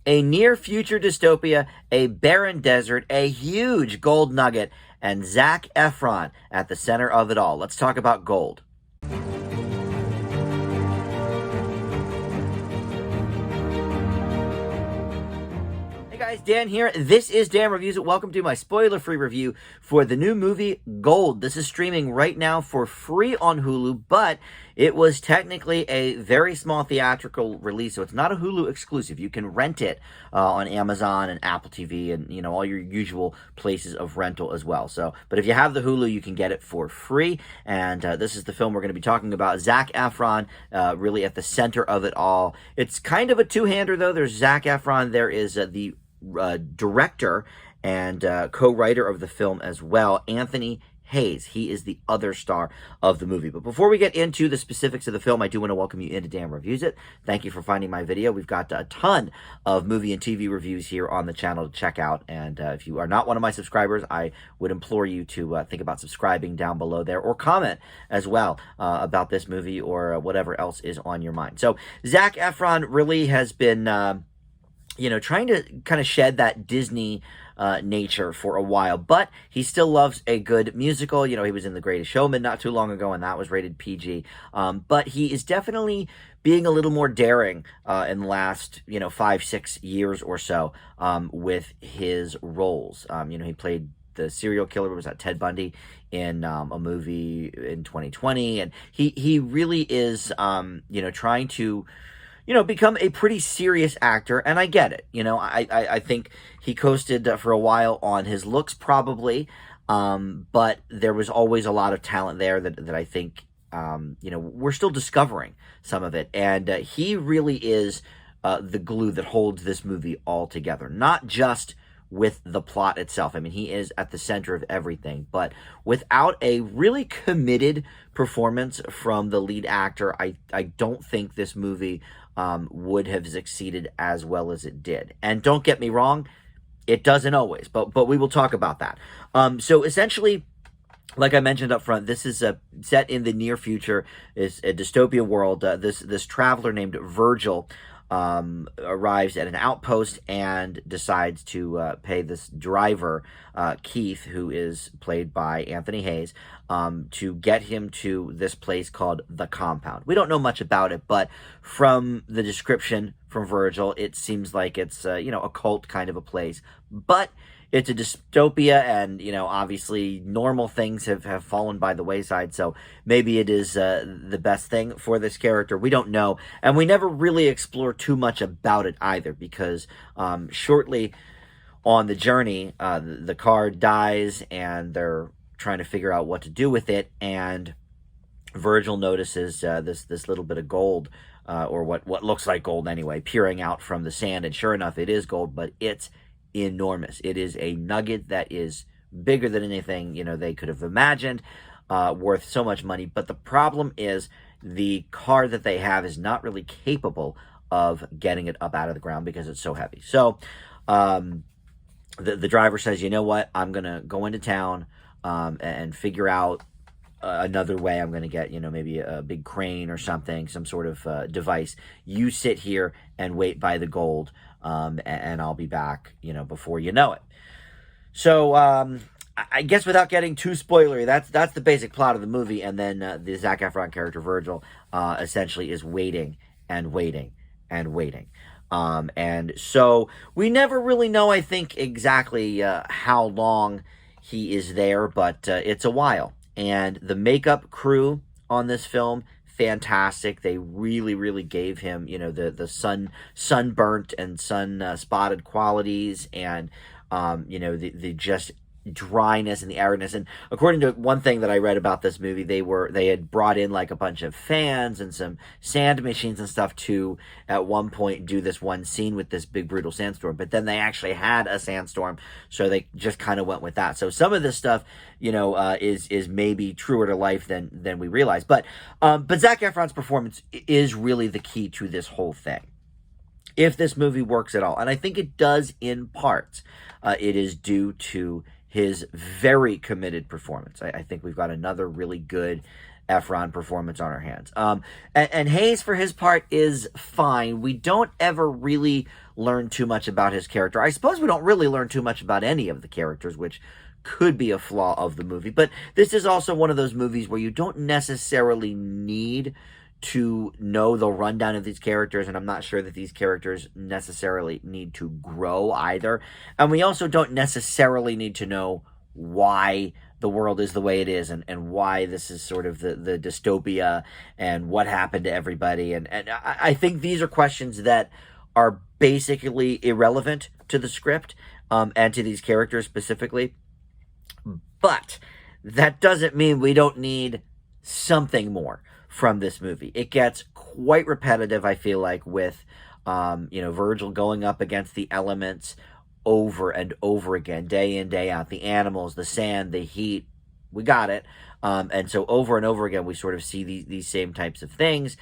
a near-future dystopia, a barren desert, a huge gold nugget, and Zac Efron at the center of it all. Let's talk about gold. Hey guys, Dan here. This is Dan Reviews It. Welcome to my spoiler-free review for the new movie Gold. This is streaming right now for free on Hulu, but it was technically a very small theatrical release, so it's not a Hulu exclusive. You can rent it on Amazon and Apple TV and, you know, all your usual places of rental as well. So, but if you have the Hulu, you can get it for free, and this is the film we're going to be talking about. Zac Efron really at the center of it all. It's kind of a two-hander, though. There's Zac Efron. There is the director and co-writer of the film as well, Anthony Hayes. He is the other star of the movie. But before we get into the specifics of the film, I do want to welcome you into Dan Reviews It. Thank you for finding my video. We've got a ton of movie and TV reviews here on the channel to check out. And if you are not one of my subscribers, I would implore you to think about subscribing down below there, or comment as well about this movie or whatever else is on your mind. So Zac Efron really has been trying to kind of shed that Disney nature for a while, but he still loves a good musical. You know, he was in The Greatest Showman not too long ago, and that was rated PG. But he is definitely being a little more daring in the last, 5-6 years or so with his roles. He played the serial killer, was that Ted Bundy, in a movie in 2020, and he really is, trying to become a pretty serious actor, and I get it. I think he coasted for a while on his looks, probably, but there was always a lot of talent there that I think, we're still discovering some of it, and he really is the glue that holds this movie all together, not just with the plot itself. I mean, he is at the center of everything, but without a really committed performance from the lead actor, I don't think this movie would have succeeded as well as it did. And don't get me wrong, it doesn't always, but we will talk about that. So essentially, like I mentioned up front, this is set in the near future. It's a dystopian world. This traveler named Virgil arrives at an outpost and decides to pay this driver, Keith, who is played by Anthony Hayes, to get him to this place called The Compound. We don't know much about it, but from the description from Virgil, it seems like it's, a cult kind of a place. But it's a dystopia, and, obviously normal things have fallen by the wayside, so maybe it is the best thing for this character. We don't know, and we never really explore too much about it either, because shortly on the journey, the car dies, and they're trying to figure out what to do with it, and Virgil notices this little bit of gold, or what looks like gold anyway, peering out from the sand, and sure enough, it is gold, but it's enormous. It is a nugget that is bigger than anything they could have imagined, worth so much money. But the problem is the car that they have is not really capable of getting it up out of the ground because it's so heavy. So the driver says, you know what, I'm gonna go into town and figure out another way. I'm going to get, maybe a big crane or something, some sort of device. You sit here and wait by the gold, and I'll be back, before you know it. So I guess without getting too spoilery, that's the basic plot of the movie. And then the Zac Efron character, Virgil, essentially is waiting and waiting and waiting. And so we never really know, I think, exactly how long he is there, but it's a while. And the makeup crew on this film, fantastic. They really, really gave him, the sunburnt and sun-spotted qualities, and, the just dryness and the aridness. And according to one thing that I read about this movie, they had brought in like a bunch of fans and some sand machines and stuff to at one point do this one scene with this big brutal sandstorm, but then they actually had a sandstorm, so they just kind of went with that. So some of this stuff is maybe truer to life than we realize, but Zac Efron's performance is really the key to this whole thing, if this movie works at all. And I think it does in parts. It is due to his very committed performance. I think we've got another really good Efron performance on our hands. And Hayes, for his part, is fine. We don't ever really learn too much about his character. I suppose we don't really learn too much about any of the characters, which could be a flaw of the movie. But this is also one of those movies where you don't necessarily need to know the rundown of these characters, and I'm not sure that these characters necessarily need to grow either. And we also don't necessarily need to know why the world is the way it is, and why this is sort of the dystopia, and what happened to everybody. And I think these are questions that are basically irrelevant to the script, and to these characters specifically. But that doesn't mean we don't need something more from this movie. It gets quite repetitive, I feel like, with Virgil going up against the elements over and over again, day in, day out. The animals, the sand, the heat, we got it. And so over and over again, we sort of see these same types of things.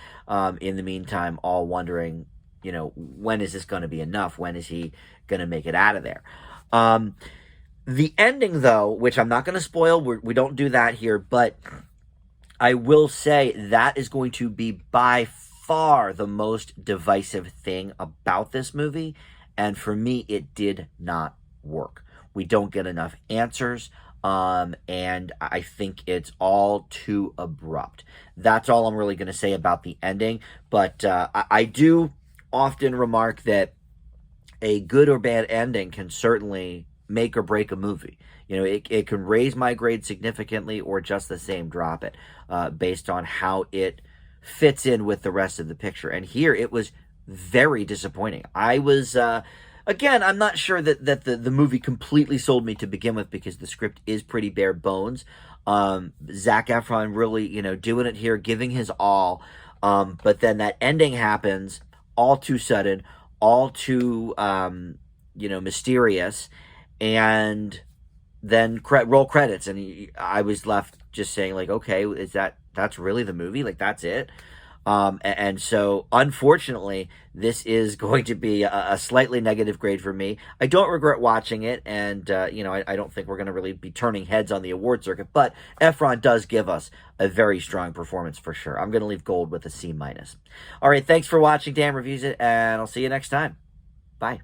In the meantime, all wondering, when is this going to be enough? When is he going to make it out of there? The ending, though, which I'm not going to spoil, we don't do that here, but I will say that is going to be by far the most divisive thing about this movie, and for me, it did not work. We don't get enough answers, and I think it's all too abrupt. That's all I'm really going to say about the ending, but I do often remark that a good or bad ending can certainly make or break a movie. It can raise my grade significantly or just the same drop it, based on how it fits in with the rest of the picture. And here it was very disappointing. I was, again, I'm not sure that the movie completely sold me to begin with, because the script is pretty bare bones. Zac Efron really, doing it here, giving his all. But then that ending happens all too sudden, all too, mysterious. And then roll credits, and I was left just saying, like, okay, that's really the movie? Like, that's it? And so, unfortunately, this is going to be a slightly negative grade for me. I don't regret watching it, and, I don't think we're going to really be turning heads on the award circuit, but Efron does give us a very strong performance for sure. I'm going to leave Gold with a C-. All right, thanks for watching Dan Reviews It, and I'll see you next time. Bye.